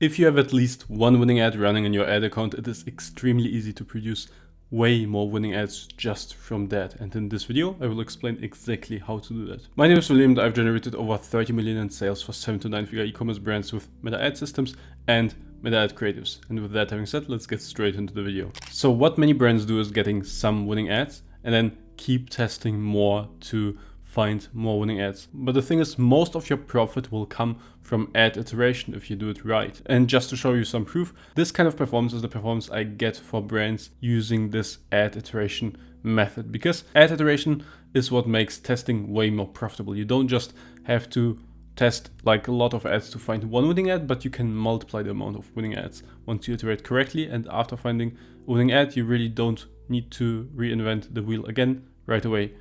If you have at least one winning ad running in your ad account, it is extremely easy to produce way more winning ads just from that. And in this video, I will explain exactly how to do that. My name is William and I've generated over 30 million in sales for 7 to 9 figure e-commerce brands with meta ad systems and meta ad creatives. And with that having said, let's get straight into the video. So what many brands do is getting some winning ads and then keep testing more to find more winning ads. But the thing is, most of your profit will come from ad iteration if you do it right. And just to show you some proof, this kind of performance is the performance I get for brands using this ad iteration method, because ad iteration is what makes testing way more profitable. You don't just have to test like a lot of ads to find one winning ad, but you can multiply the amount of winning ads once you iterate correctly. And after finding a winning ad, you really don't need to reinvent the wheel again right away.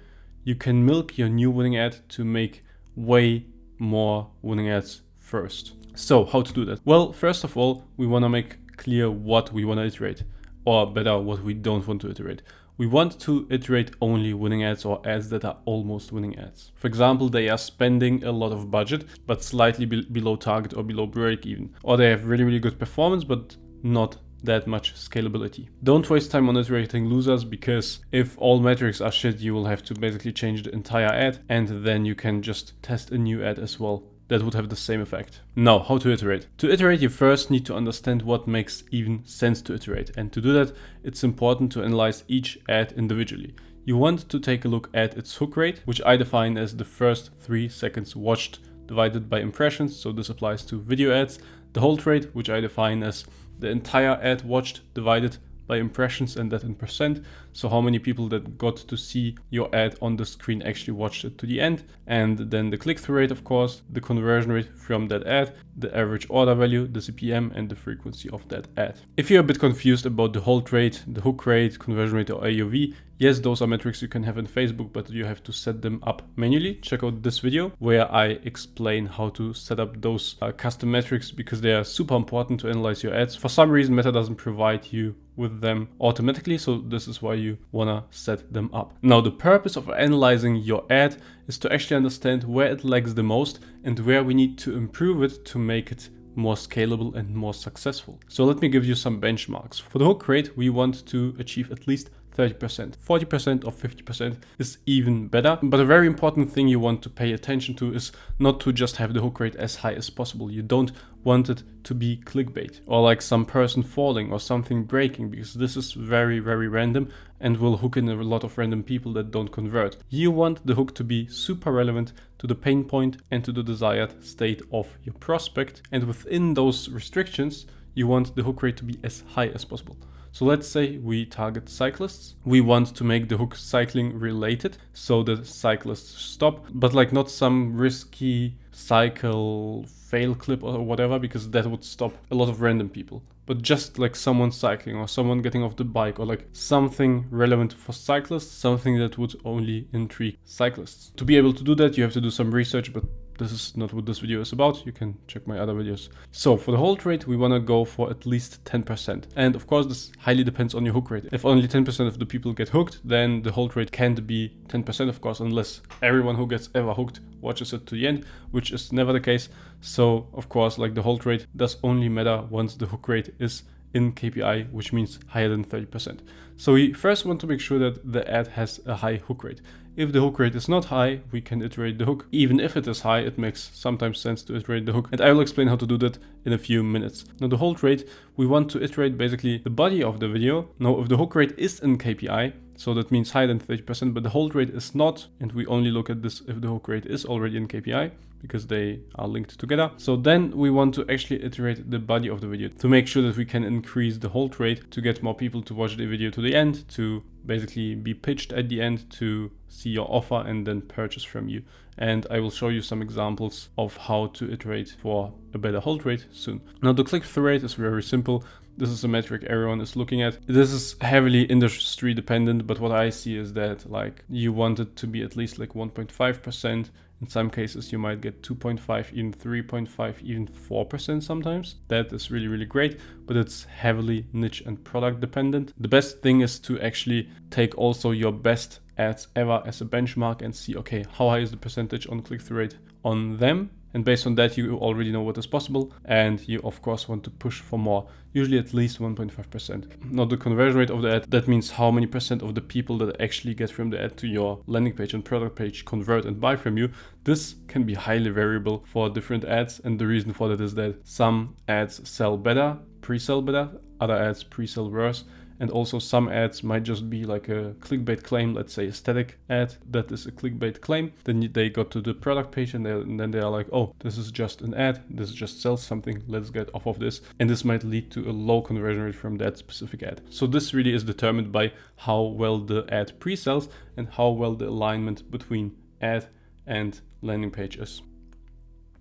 You can milk your new winning ad to make way more winning ads first. So how to do that? Well, first of all, we want to make clear what we want to iterate, or better, what we don't want to iterate. We want to iterate only winning ads or ads that are almost winning ads. For example, they are spending a lot of budget, but slightly below target or below break even. Or they have really, really good performance, but not that much scalability. Don't waste time on iterating losers, because if all metrics are shit, you will have to basically change the entire ad, and then you can just test a new ad as well. That would have the same effect. Now, how to iterate? To iterate, you first need to understand what makes even sense to iterate. And to do that, it's important to analyze each ad individually. You want to take a look at its hook rate, which I define as the first 3 seconds watched divided by impressions. So this applies to video ads. The hold rate, which I define as the entire ad watched divided by impressions, and that in percent. So how many people that got to see your ad on the screen actually watched it to the end. And then the click-through rate, of course, the conversion rate from that ad, the average order value, the CPM, and the frequency of that ad. If you're a bit confused about the hold rate, the hook rate, conversion rate, or AOV, yes, those are metrics you can have in Facebook, but you have to set them up manually. Check out this video where I explain how to set up those custom metrics, because they are super important to analyze your ads. For some reason, Meta doesn't provide you with them automatically, so this is why you wanna set them up. Now, the purpose of analyzing your ad is to actually understand where it lags the most and where we need to improve it to make it more scalable and more successful. So let me give you some benchmarks. For the hook rate, we want to achieve at least 30%. 40% or 50% is even better. But a very important thing you want to pay attention to is not to just have the hook rate as high as possible. You don't want it to be clickbait or like some person falling or something breaking, because this is very, very random and will hook in a lot of random people that don't convert. You want the hook to be super relevant to the pain point and to the desired state of your prospect. And within those restrictions, you want the hook rate to be as high as possible. So let's say we target cyclists. We want to make the hook cycling related, so that cyclists stop, but like not some risky cycle fail clip or whatever, because that would stop a lot of random people. But just like someone cycling or someone getting off the bike, or like something relevant for cyclists, something that would only intrigue cyclists. To be able to do that, you have to do some research, but this is not what this video is about. You can check my other videos. So for the hold rate, we want to go for at least 10%. And of course, this highly depends on your hook rate. If only 10% of the people get hooked, then the hold rate can't be 10%, of course, unless everyone who gets ever hooked watches it to the end, which is never the case. So of course, like the hold rate does only matter once the hook rate is in KPI, which means higher than 30%. So we first want to make sure that the ad has a high hook rate. If the hook rate is not high, we can iterate the hook. Even if it is high, it makes sometimes sense to iterate the hook. And I will explain how to do that in a few minutes. Now, the hold rate, we want to iterate basically the body of the video. Now, if the hook rate is in KPI, so that means higher than 30%, but the hold rate is not, and we only look at this if the hook rate is already in KPI, because they are linked together. So then we want to actually iterate the body of the video to make sure that we can increase the hold rate to get more people to watch the video to the end, to basically be pitched at the end, to see your offer and then purchase from you. And I will show you some examples of how to iterate for a better hold rate soon. Now, the click-through rate is very simple. This is a metric everyone is looking at. This is heavily industry dependent, but what I see is that like you want it to be at least like 1.5%. In some cases, you might get 2.5, even 3.5, even 4% sometimes. That is really, really great, but it's heavily niche and product dependent. The best thing is to actually take also your best ads ever as a benchmark and see, okay, how high is the percentage on click-through rate on them? And based on that, you already know what is possible, and you of course want to push for more, usually at least 1.5%. Now the conversion rate of the ad, that means how many percent of the people that actually get from the ad to your landing page and product page convert and buy from you. This can be highly variable for different ads, and the reason for that is that some ads sell better, pre-sell better, other ads pre-sell worse. And also some ads might just be like a clickbait claim, let's say a static ad that is a clickbait claim. Then they got to the product page and then they are like, oh, this is just an ad, this just sells something, let's get off of this. And this might lead to a low conversion rate from that specific ad. So this really is determined by how well the ad pre-sells and how well the alignment between ad and landing page is.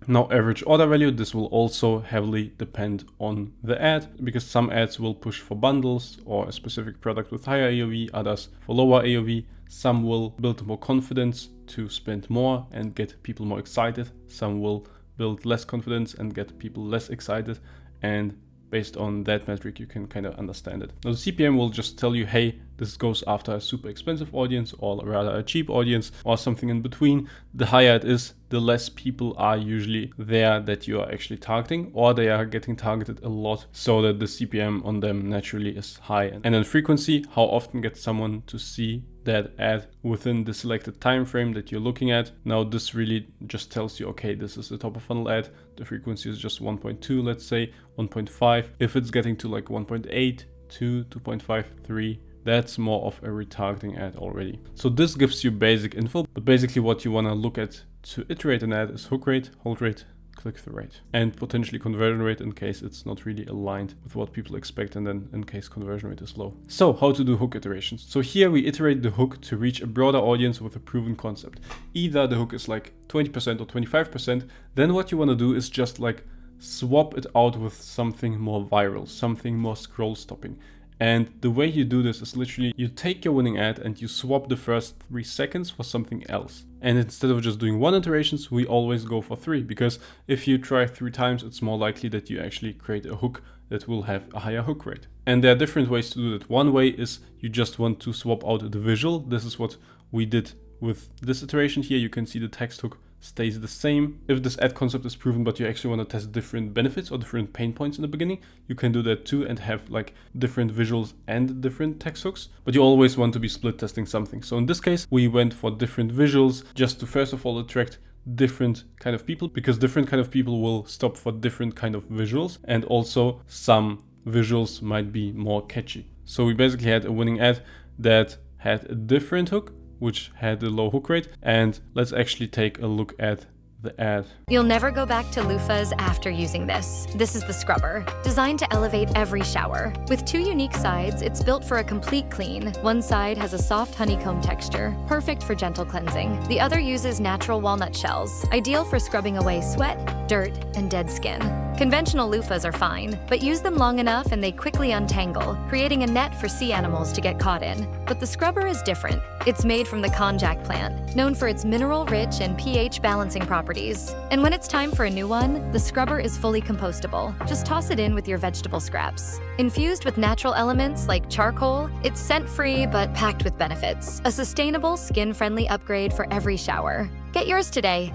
Now, average order value, this will also heavily depend on the ad, because some ads will push for bundles or a specific product with higher AOV, others for lower AOV. Some will build more confidence to spend more and get people more excited. Some will build less confidence and get people less excited. And based on that metric, you can kind of understand it. Now, the CPM will just tell you, hey, this goes after a super expensive audience or rather a cheap audience or something in between. The higher it is, the less people are usually there that you are actually targeting, or they are getting targeted a lot so that the CPM on them naturally is high. And then frequency, how often gets someone to see that ad within the selected time frame that you're looking at. Now this really just tells you, okay, this is the top of funnel ad. The frequency is just 1.2, let's say 1.5. If it's getting to like 1.8, 2, 2.5, 3, that's more of a retargeting ad already. So this gives you basic info, but basically what you want to look at to iterate an ad is hook rate, hold rate, click-through rate, and potentially conversion rate in case it's not really aligned with what people expect, and then in case conversion rate is low. So how to do hook iterations? So here we iterate the hook to reach a broader audience with a proven concept. Either the hook is like 20% or 25%, then what you want to do is just like swap it out with something more viral, something more scroll stopping. And the way you do this is literally you take your winning ad and you swap the first 3 seconds for something else. And instead of just doing 1 iterations, we always go for 3, because if you try 3 times, it's more likely that you actually create a hook that will have a higher hook rate. And there are different ways to do that. One way is you just want to swap out the visual. This is what we did with this iteration here. You can see the text hook stays the same. If this ad concept is proven, but you actually want to test different benefits or different pain points in the beginning, you can do that too and have like different visuals and different text hooks, but you always want to be split testing something. So in this case, we went for different visuals just to first of all attract different kind of people, because different kind of people will stop for different kind of visuals, and also some visuals might be more catchy. So we basically had a winning ad that had a different hook, which had a low hook rate. And let's actually take a look at the ad. You'll never go back to loofahs after using this. This is the scrubber, designed to elevate every shower. With 2 unique sides, it's built for a complete clean. One side has a soft honeycomb texture, perfect for gentle cleansing. The other uses natural walnut shells, ideal for scrubbing away sweat, dirt, and dead skin. Conventional loofahs are fine, but use them long enough and they quickly untangle, creating a net for sea animals to get caught in. But the scrubber is different. It's made from the konjac plant, known for its mineral-rich and pH balancing properties. And when it's time for a new one, the scrubber is fully compostable. Just toss it in with your vegetable scraps. Infused with natural elements like charcoal, it's scent-free but packed with benefits. A sustainable, skin-friendly upgrade for every shower. Get yours today.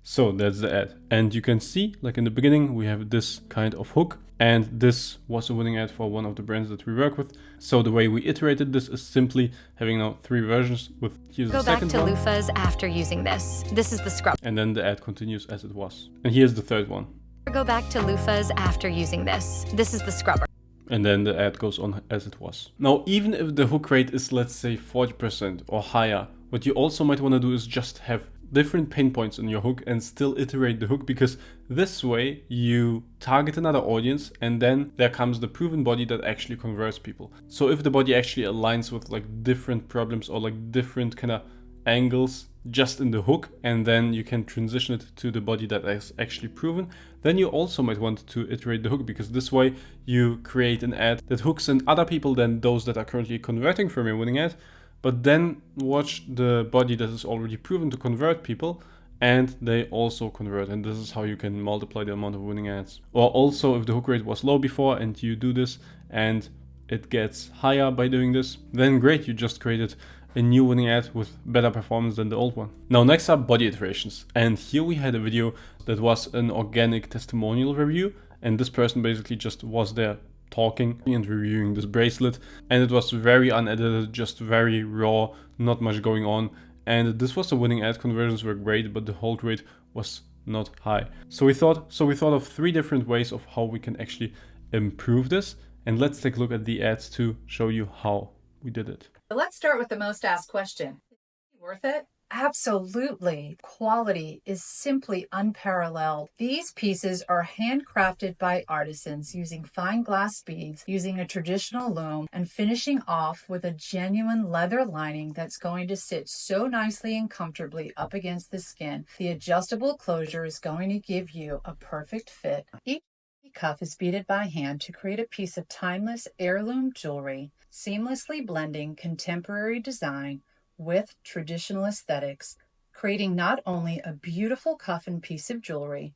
So that's the ad. And you can see, like in the beginning, we have this kind of hook. And this was a winning ad for one of the brands that we work with. So the way we iterated this is simply having now 3 versions with here's the second one. Go back to loofahs after using this. This is the scrub. And then the ad continues as it was. And here's the third one. Go back to loofahs after using this. This is the scrubber. And then the ad goes on as it was. Now, even if the hook rate is, let's say, 40% or higher, what you also might want to do is just have different pain points in your hook and still iterate the hook, because this way you target another audience and then there comes the proven body that actually converts people. So if the body actually aligns with like different problems or like different kind of angles just in the hook, and then you can transition it to the body that is actually proven, then you also might want to iterate the hook, because this way you create an ad that hooks in other people than those that are currently converting from your winning ad. But then watch the body that is already proven to convert people, and they also convert. And this is how you can multiply the amount of winning ads. Or also, if the hook rate was low before and you do this and it gets higher by doing this, then great, you just created a new winning ad with better performance than the old one. Now next up, body iterations. And here we had a video that was an organic testimonial review, and this person basically just was there talking and reviewing this bracelet, and it was very unedited, just very raw, not much going on. And this was a winning ad. Conversions were great, but the hold rate was not high. So we thought of 3 different ways of how we can actually improve this, and let's take a look at the ads to show you how we did it. Let's start with the most asked question. Is it worth it? Absolutely. Quality is simply unparalleled. These pieces are handcrafted by artisans using fine glass beads, using a traditional loom, and finishing off with a genuine leather lining that's going to sit so nicely and comfortably up against the skin. The adjustable closure is going to give you a perfect fit. Each cuff is beaded by hand to create a piece of timeless heirloom jewelry, seamlessly blending contemporary design with traditional aesthetics, creating not only a beautiful cuff and piece of jewelry,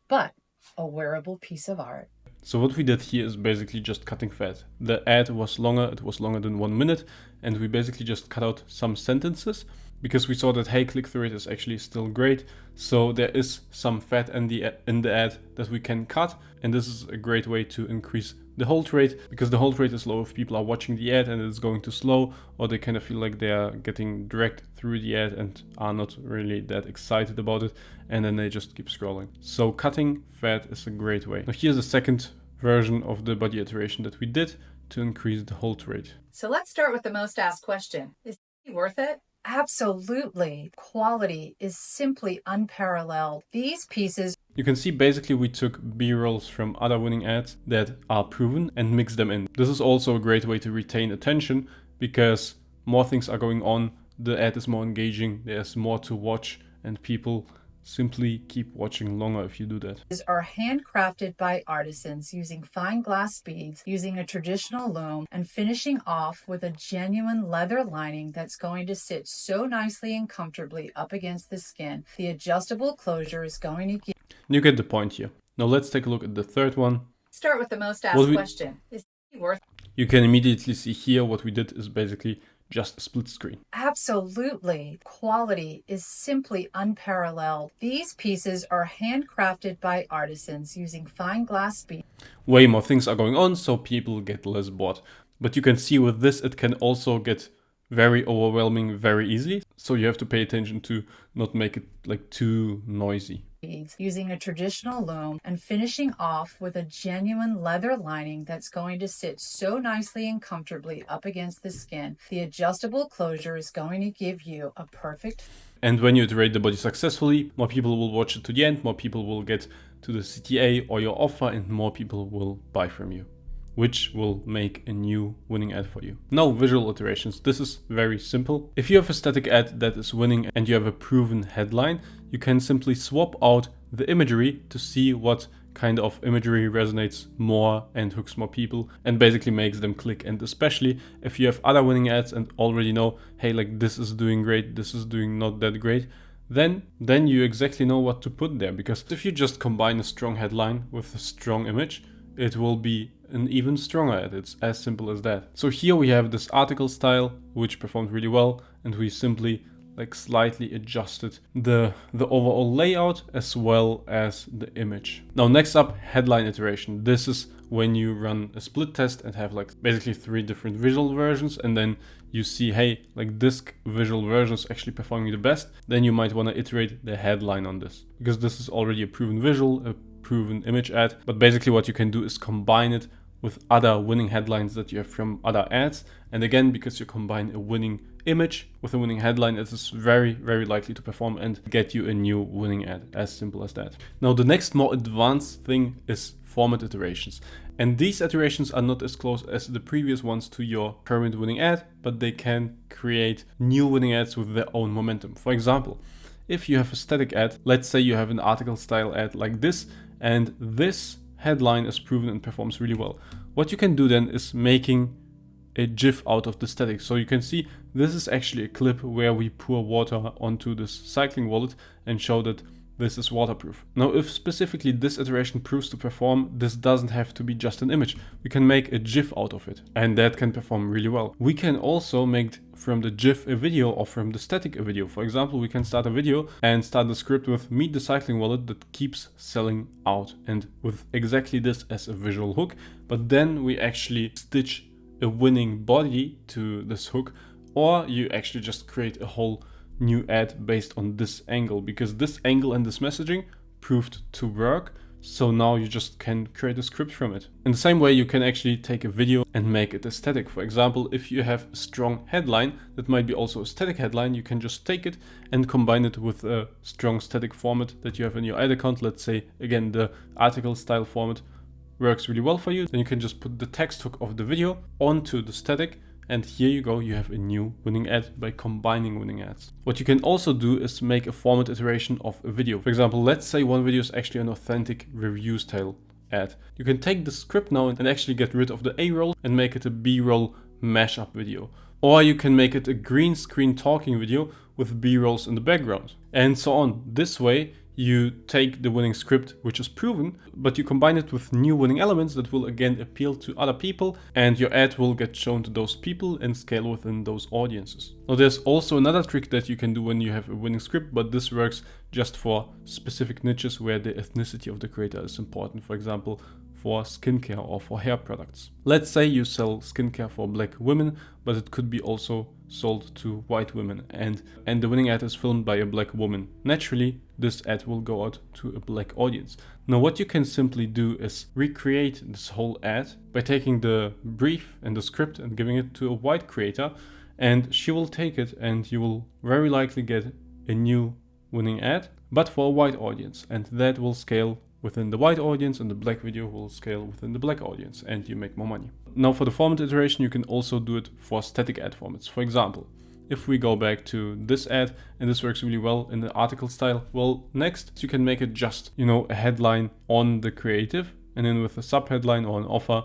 but a wearable piece of art. So what we did here is basically just cutting fat. The ad was longer, it was longer than 1 minute, and we basically just cut out some sentences because we saw that, hey, click-through rate is actually still great. So there is some fat in the ad that we can cut, and this is a great way to increase the hold rate, because the hold rate is low if people are watching the ad and it's going too slow, or they kind of feel like they are getting dragged through the ad and are not really that excited about it, and then they just keep scrolling. So cutting fat is a great way. Now here's the second version of the body iteration that we did to increase the hold rate. So let's start with the most asked question. Is it worth it? Absolutely. Quality is simply unparalleled. These pieces... You can see basically we took B-rolls from other winning ads that are proven and mixed them in. This is also a great way to retain attention because more things are going on, the ad is more engaging, there's more to watch, and people simply keep watching longer if you do that. Are handcrafted by artisans using fine glass beads, using a traditional loom, and finishing off with a genuine leather lining that's going to sit so nicely and comfortably up against the skin. The adjustable closure is going to give... You get the point here. Now let's take a look at the third one. Start with the most asked question. Is it worth it? You can immediately see here what we did is basically just a split screen. Absolutely. Quality is simply unparalleled. These pieces are handcrafted by artisans using fine glass beads. Way more things are going on, so people get less bored. But you can see with this, it can also get very overwhelming very easily. So you have to pay attention to not make it like too noisy. Using a traditional loom and finishing off with a genuine leather lining that's going to sit so nicely and comfortably up against the skin. The adjustable closure is going to give you a perfect... And when you iterate the body successfully, more people will watch it to the end, more people will get to the CTA or your offer, and more people will buy from you, which will make a new winning ad for you. Now, visual iterations. This is very simple. If you have a static ad that is winning and you have a proven headline, you can simply swap out the imagery to see what kind of imagery resonates more and hooks more people and basically makes them click. And especially if you have other winning ads and already know, hey, like this is doing great, this is doing not that great, then you exactly know what to put there. Because if you just combine a strong headline with a strong image, it will be an even stronger ad. It's as simple as that. So here we have this article style, which performed really well, and we simply like slightly adjusted the overall layout as well as the image. Now next up, headline iteration. This is when you run a split test and have like basically 3 different visual versions, and then you see, hey, like this visual version is actually performing the best. Then you might want to iterate the headline on this, because this is already a proven visual, a proven image ad. But basically what you can do is combine it with other winning headlines that you have from other ads. And again, because you combine a winning image with a winning headline, it is very, very likely to perform and get you a new winning ad. As simple as that. Now, the next more advanced thing is format iterations. And these iterations are not as close as the previous ones to your current winning ad, but they can create new winning ads with their own momentum. For example, if you have a static ad, let's say you have an article style ad like this, and this headline is proven and performs really well. What you can do then is making a GIF out of the static. So you can see this is actually a clip where we pour water onto this cycling wallet and show that this is waterproof. Now, if specifically this iteration proves to perform, this doesn't have to be just an image. We can make a GIF out of it, and that can perform really well. We can also make from the GIF a video or from the static a video. For example, we can start a video and start the script with meet the cycling wallet that keeps selling out, and with exactly this as a visual hook, but then we actually stitch a winning body to this hook, or you actually just create a whole new ad based on this angle, because this angle and this messaging proved to work. So now you just can create a script from it. In the same way, you can actually take a video and make it a static. For example, if you have a strong headline that might be also a static headline, you can just take it and combine it with a strong static format that you have in your ad account. Let's say, again, the article style format works really well for you. Then you can just put the text hook of the video onto the static, and here you go, you have a new winning ad by combining winning ads. What you can also do is make a format iteration of a video. For example, let's say one video is actually an authentic review style ad. You can take the script now and actually get rid of the A-roll and make it a B-roll mashup video. Or you can make it a green screen talking video with B-rolls in the background, and so on. This way, you take the winning script, which is proven, but you combine it with new winning elements that will again appeal to other people, and your ad will get shown to those people and scale within those audiences. Now, there's also another trick that you can do when you have a winning script, but this works just for specific niches where the ethnicity of the creator is important. For example, for skincare or for hair products. Let's say you sell skincare for black women, but it could be also sold to white women, and the winning ad is filmed by a black woman. Naturally, this ad will go out to a black audience. Now, what you can simply do is recreate this whole ad by taking the brief and the script and giving it to a white creator, and she will take it, and you will very likely get a new winning ad, but for a white audience, and that will scale within the white audience, and the black video will scale within the black audience, and you make more money. Now, for the format iteration, you can also do it for static ad formats. For example, if we go back to this ad, and this works really well in the article style, well, next you can make it just, a headline on the creative, and then with a sub headline or an offer,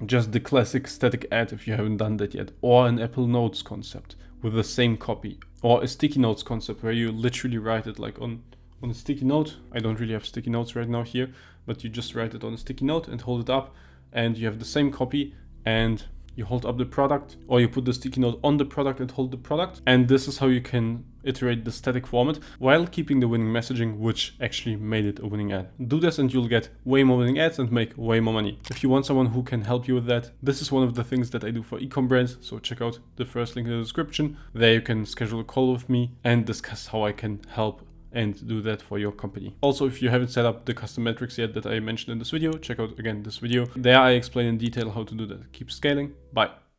just the classic static ad if you haven't done that yet, or an Apple Notes concept with the same copy, or a sticky notes concept where you literally write it like on a sticky note. I don't really have sticky notes right now here, but you just write it on a sticky note and hold it up, and you have the same copy, and you hold up the product, or you put the sticky note on the product and hold the product. And this is how you can iterate the static format while keeping the winning messaging, which actually made it a winning ad. Do this and you'll get way more winning ads and make way more money. If you want someone who can help you with that, this is one of the things that I do for e-com brands. So check out the first link in the description. There you can schedule a call with me and discuss how I can help and do that for your company. Also, if you haven't set up the custom metrics yet that I mentioned in this video, check out again this video. There I explain in detail how to do that. Keep scaling. Bye.